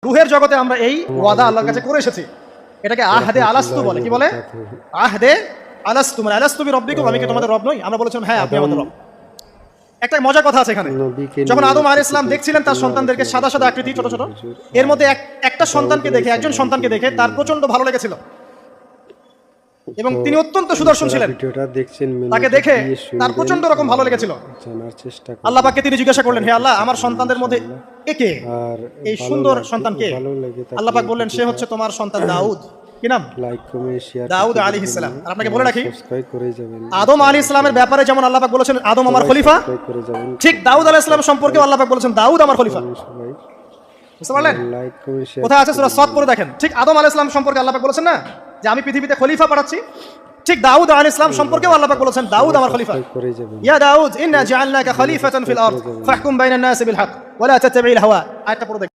রূহের জগতে আমরা এই ওয়াদা আল্লাহর কাছে করে এসেছি। এটাকে আহদে আলাস্তু বলে। কি বলে? আহদে আলাস্তু, মানে আলাস্তু বিরব্বিকুম, আমি কি তোমাদের রব নই? আমরা বলেছিলাম হ্যাঁ আপনি আমাদের রব। একটা মজার কথা আছে এখানে। যখন আদম আলাইহিস সালাম দেখছিলেন তার সন্তানদেরকে সাদা সাদা আকৃতি, ছোট ছোট, এর মধ্যে একটা সন্তানকে দেখে, একজন সন্তানকে দেখে তার প্রচন্ড ভালো লেগেছিল এবং তিনি অত্যন্ত সুদর্শন ছিলেন। তাকে দেখে তার প্রচন্ড রকম ভালো লেগেছিল। আল্লাহ পাককে তিনি জিজ্ঞাসা করলেন, হে আল্লাহ, আমার সন্তানদের মধ্যে একে, এই সুন্দর সন্তান কে? আল্লাহ পাক বললেন, সে হচ্ছে তোমার সন্তান দাউদ। কি নাম? দাউদ আলাইহিস সালাম। আর আপনাকে বলে রাখি, আদম আলাইহিস সালামের ব্যাপারে যেমন আল্লাহ পাক বলেছেন আদম আমার খলিফা, ঠিক দাউদ আলাইহিস সালাম সম্পর্কেও আল্লাহ পাক বলেছেন দাউদ আমার খলিফা। বুঝতে পারলেন? কোথায় আছে? সূরা সাদ পড়ে দেখেন। ঠিক আদম আলাইহিস সালাম সম্পর্কে আল্লাহ পাক বলেছেন না যে আমি পৃথিবীতে খলিফা পাঠাচ্ছি, ঠিক দাউদ আলাইহিস সালাম সম্পর্কেও আল্লাহ পাক বলেছেন দাউদ আমার খলিফা। ইয়া দাউদ ইন্না জাআলনাকা খলিফাতান ফিল আরদ ফাহকুম বাইনান নাসি বিল হক ওয়া লা তাত্তাবি'ল হাওয়া। আয়াতটা পড়ে